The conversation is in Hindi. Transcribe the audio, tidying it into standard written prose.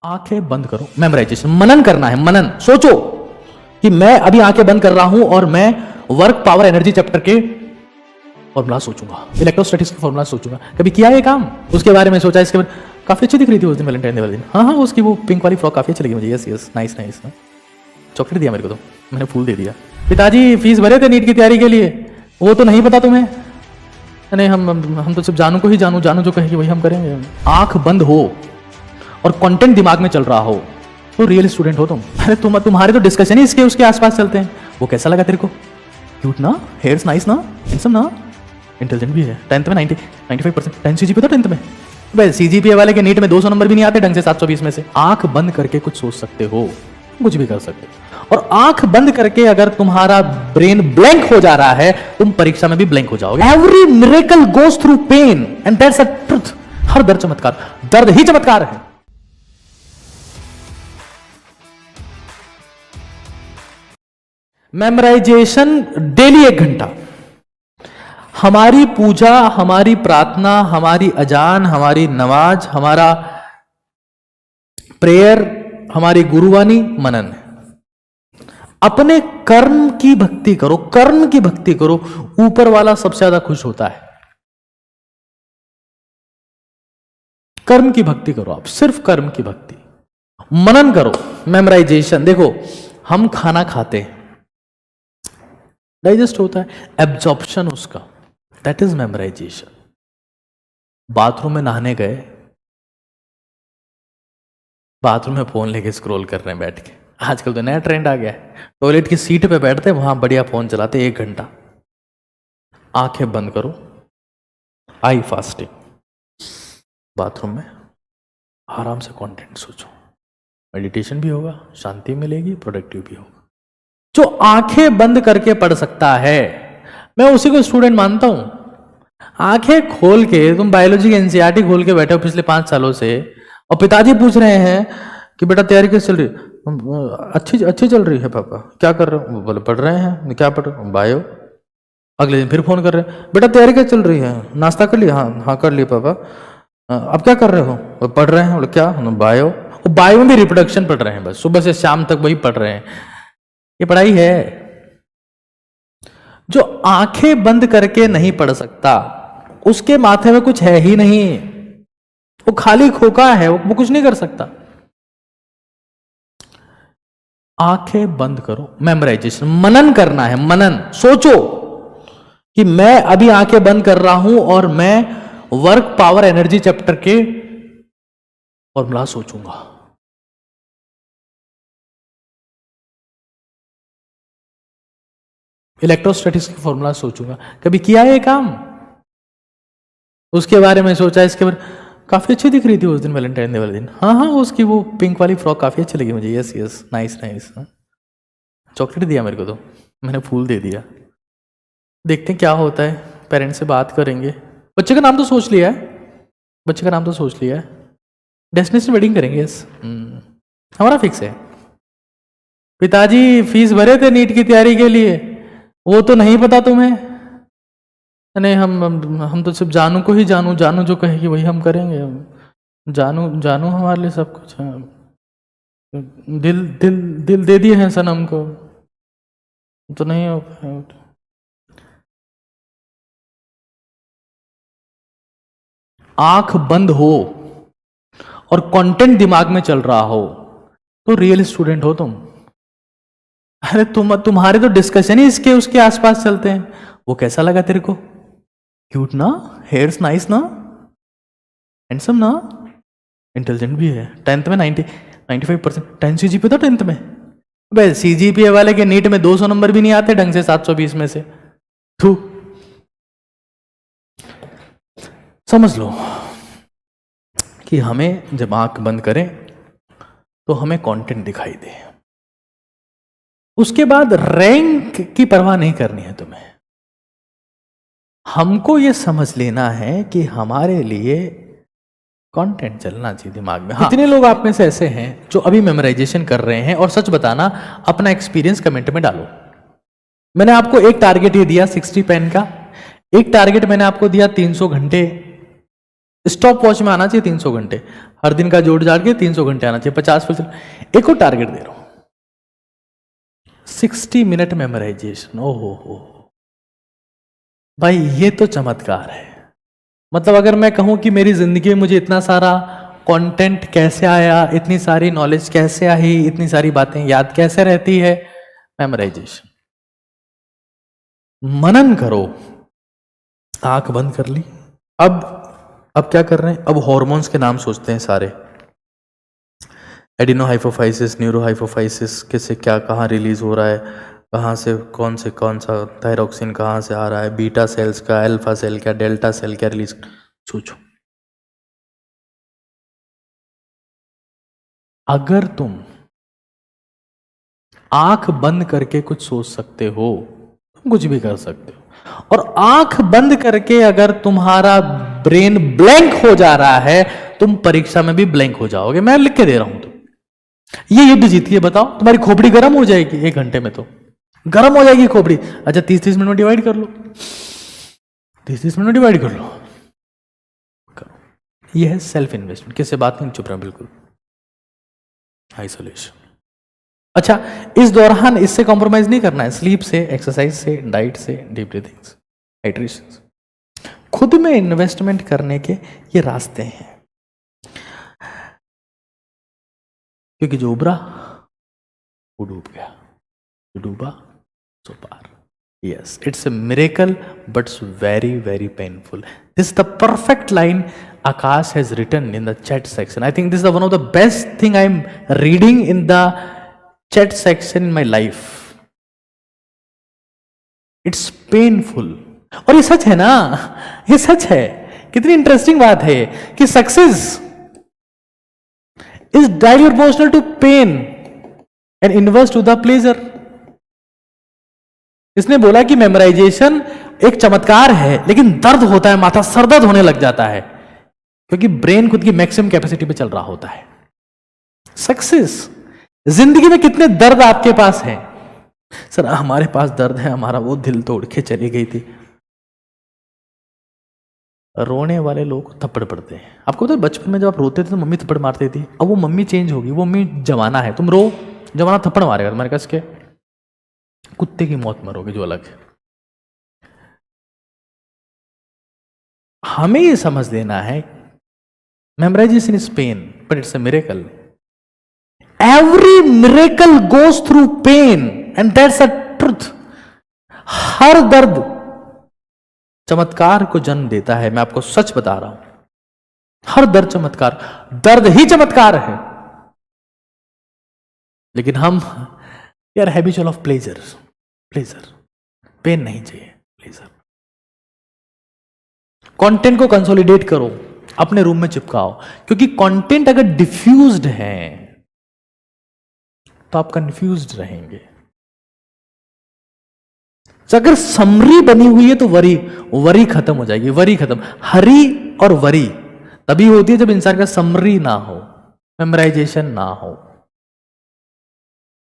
आंखें बंद करो, मेमोराइजेशन, मनन करना है। मनन, सोचो कि मैं अभी आंखें बंद कर रहा हूं और मैं वर्क पावर एनर्जी चैप्टर के फॉर्मूला सोचूंगा, इलेक्ट्रोस्टैटिक्स के फॉर्मूला सोचूंगा। कभी किया ये काम? उसके बारे में सोचा, इसके बारे काफी अच्छी दिख रही थी उस दिन वैलेंटाइन डे वाले दिन। हाँ, उसकी वो पिंक वाली फ्रॉक काफी अच्छी लगी मुझे। Yes yes, nice nice. Chocolate दिया मेरे को, तो मैंने फूल दे दिया। पिताजी फीस भरे थे नीट की तैयारी के लिए, वो तो नहीं पता तुम्हें? नहीं, हम तो सिर्फ जानू को ही जानू जो कहेगी वही हम करेंगे। आंख बंद हो और कंटेंट दिमाग में चल रहा हो तो रियल स्टूडेंट हो तुम। अरे तुम्हारे तो डिस्कशन ही इसके उसके आसपास चलते हैं। वो कैसा लगा तेरे को? क्यूट ना, हेयर्स नाइस ना, हैंडसम ना, इंटेलिजेंट भी है। 10th में 95%। 10 सीजीपीए था 10th में। भाई सीजीपीए वाले के नीट में 200 नंबर भी नहीं आते ढंग से 720 में से। आंख बंद करके कुछ सोच सकते हो, कुछ भी कर सकते हो। और आंख बंद करके अगर तुम्हारा ब्रेन ब्लैंक हो जा रहा है, तुम परीक्षा में भी ब्लैंक हो जाओगे। Every miracle goes through pain and that's a truth. हर दर्द चमत्कार, दर्द ही चमत्कार है। मेमोराइजेशन डेली 1 घंटा। हमारी पूजा, हमारी प्रार्थना, हमारी अजान, हमारी नमाज, हमारा प्रेयर, हमारी गुरुवाणी मनन है। अपने कर्म की भक्ति करो, कर्म की भक्ति करो। ऊपर वाला सबसे ज्यादा खुश होता है। कर्म की भक्ति करो, आप सिर्फ कर्म की भक्ति। मनन करो, मेमोराइजेशन। देखो, हम खाना खाते हैं, डाइजेस्ट होता है, एब्जॉर्प्शन उसका, दैट इज मेमोराइजेशन। बाथरूम में नहाने गए, बाथरूम में फोन लेके स्क्रॉल कर रहे हैं बैठ के। आजकल तो नया ट्रेंड आ गया है, टॉयलेट की सीट पे बैठते वहां बढ़िया फोन चलाते 1 घंटा। आंखें बंद करो, आई फास्टिंग, बाथरूम में आराम से कंटेंट सोचो। मेडिटेशन भी होगा, शांति मिलेगी, प्रोडक्टिव भी होगा। जो आंखें बंद करके पढ़ सकता है, मैं उसी को स्टूडेंट मानता हूं। आंखें खोल के तुम बायोलॉजी की एनसीईआरटी खोल के बैठे हो पिछले 5 सालों से, और पिताजी पूछ रहे हैं कि बेटा तैयारी कैसे चल रही? अच्छी चल रही है पापा। क्या कर रहे हो? बोले पढ़ रहे हैं। क्या पढ़ रहे हो? बायो। अगले दिन फिर फोन कर रहे हैं, बेटा तैयारी कैसे चल रही है? नाश्ता कर लिया? हाँ कर लिया पापा। अब क्या कर रहे हो? पढ़ रहे हैं। बोले क्या? बायो। बायो में भी रिप्रोडक्शन पढ़ रहे हैं, बस सुबह से शाम तक वही पढ़ रहे हैं। ये पढ़ाई है? जो आंखें बंद करके नहीं पढ़ सकता, उसके माथे में कुछ है ही नहीं, वो खाली खोखा है, वो कुछ नहीं कर सकता। आंखें बंद करो, मेमोराइजेशन, मनन करना है। मनन, सोचो कि मैं अभी आंखें बंद कर रहा हूं और मैं वर्क पावर एनर्जी चैप्टर के फॉर्मूला सोचूंगा। इलेक्ट्रोस्टैटिक्स के फॉर्मूला सोचूंगा। कभी किया ये काम? उसके बारे में सोचा, इसके बारे काफी अच्छी दिख रही थी उस दिन वैलेंटाइन डे वाले दिन। हाँ, उसकी वो पिंक वाली फ्रॉक काफी अच्छी लगी मुझे। Yes yes, nice nice. Chocolate दिया मेरे को, तो मैंने फूल दे दिया। देखते हैं क्या होता है, पेरेंट्स से बात करेंगे। बच्चे का नाम तो सोच लिया है, बच्चे का नाम तो सोच लिया है। डेस्टिनेशन वेडिंग करेंगे, यस, हमारा फिक्स है। पिताजी फीस भरे थे नीट की तैयारी के लिए, वो तो नहीं पता तुम्हें? नहीं, हम तो सिर्फ जानू को ही जानू जो कहेगी वही हम करेंगे। जानू हमारे लिए सब कुछ है। दिल दे दिए हैं सनम को, तो नहीं हो पाए। आंख बंद हो और कंटेंट दिमाग में चल रहा हो तो रियल स्टूडेंट हो तुम। अरे तुम्हारे तो डिस्कशन ही इसके उसके आसपास चलते हैं। वो कैसा लगा तेरे को? क्यूट ना, हेयर्स नाइस ना, हैंडसम ना, इंटेलिजेंट भी है। 10th में 95%। 10 सीजीपीए था 10th में। भाई सीजीपीए वाले के नीट में 200 नंबर भी नहीं आते ढंग से 720 में से। थू, समझ लो कि हमें जब आंख बंद करें तो हमें कंटेंट दिखाई दे। उसके बाद रैंक की परवाह नहीं करनी है तुम्हें। हमको यह समझ लेना है कि हमारे लिए कंटेंट चलना चाहिए दिमाग में। हाँ, कितने लोग आप में से ऐसे हैं जो अभी मेमोराइजेशन कर रहे हैं? और सच बताना, अपना एक्सपीरियंस कमेंट में डालो। मैंने आपको एक टारगेट ये दिया 60 पेन का, एक टारगेट मैंने आपको दिया 300 घंटे स्टॉप वॉच में आना चाहिए 300 घंटे, हर दिन का जोड़ जाड़ के 300 घंटे आना चाहिए, 50%। एक और टारगेट दे रहा हूं, 60 मिनट मेमोराइजेशन। ओहो हो भाई, ये तो चमत्कार है। मतलब अगर मैं कहूं कि मेरी जिंदगी में मुझे इतना सारा कंटेंट कैसे आया, इतनी सारी नॉलेज कैसे आई, इतनी सारी बातें याद कैसे रहती है, मेमोराइजेशन। मनन करो। आंख बंद कर ली, अब क्या कर रहे हैं, अब हॉर्मोन्स के नाम सोचते हैं सारे, एडिनो हाइपोफाइसिस, न्यूरो हाइपोफाइसिस, किससे क्या कहाँ रिलीज हो रहा है, कहाँ से कौन सा थायरोक्सिन कहाँ से आ रहा है, बीटा सेल्स का, अल्फा सेल क्या, डेल्टा सेल क्या रिलीज, सोचो। अगर तुम आंख बंद करके कुछ सोच सकते हो, तुम कुछ भी कर सकते हो। और आंख बंद करके अगर तुम्हारा ब्रेन ब्लैंक हो जा रहा है, तुम परीक्षा में भी ब्लैंक हो जाओगे। मैं लिख के दे रहा हूं। तो ये युद्ध जीतिए, बताओ। तुम्हारी खोपड़ी गर्म हो जाएगी 1 घंटे में, तो गर्म हो जाएगी खोपड़ी। अच्छा 30-30 मिनट में डिवाइड कर लो, 30-30 मिनट में डिवाइड कर लो, करो। ये है सेल्फ इन्वेस्टमेंट। किससे बात नहीं, चुप रहा, बिल्कुल आइसोलेशन। अच्छा, इस दौरान इससे कॉम्प्रोमाइज नहीं करना है, स्लीप से, एक्सरसाइज से, डाइट से, डीप ब्रीथिंग से, हाइड्रेशन से। खुद में इन्वेस्टमेंट करने के ये रास्ते हैं, क्योंकि जो उबरा वो डूब गया, जो डूबा सो पार। Yes, it's a miracle but very very painful. This the perfect line Akash has written in the chat section. I think this is one of the best thing I'm reading in the chat section in my life. It's painful. और ये सच है ना, ये सच है। कितनी इंटरेस्टिंग बात है कि success is directly proportional to pain and inverse to the pleasure. इसने बोला कि मेमोराइजेशन एक चमत्कार है, लेकिन दर्द होता है, माथा सरदर्द होने लग जाता है, क्योंकि ब्रेन खुद की मैक्सिमम कैपेसिटी पे चल रहा होता है। सक्सेस, जिंदगी में कितने दर्द आपके पास है? सर हमारे पास दर्द है, हमारा वो दिल तोड़ के चली गई थी। रोने वाले लोग थप्पड़ पड़ते हैं। आपको पता है बचपन में जब आप रोते थे तो मम्मी थप्पड़ मारती थी। अब वो मम्मी चेंज होगी, वो मम्मी जमाना है। तुम रो, जमाना थप्पड़ मारेगा तुम्हारे कस के, कुत्ते की मौत मरोगे, जो अलग है। हमें ये समझ लेना है, memorization is pain, but it's a miracle. Every miracle goes through pain, and that's a truth. हर दर्द चमत्कार को जन्म देता है। मैं आपको सच बता रहा हूं, हर दर्द चमत्कार, दर्द ही चमत्कार है। लेकिन हम यार हैबिचुअल ऑफ प्लेजर, पेन नहीं चाहिए, प्लेजर। कंटेंट को कंसोलिडेट करो, अपने रूम में चिपकाओ, क्योंकि कंटेंट अगर डिफ्यूज्ड है तो आप कंफ्यूज्ड रहेंगे। तो अगर समरी बनी हुई है तो वरी खत्म हो जाएगी, वरी खत्म। हरी और वरी तभी होती है जब इंसान का समरी ना हो, मेमोराइजेशन ना हो।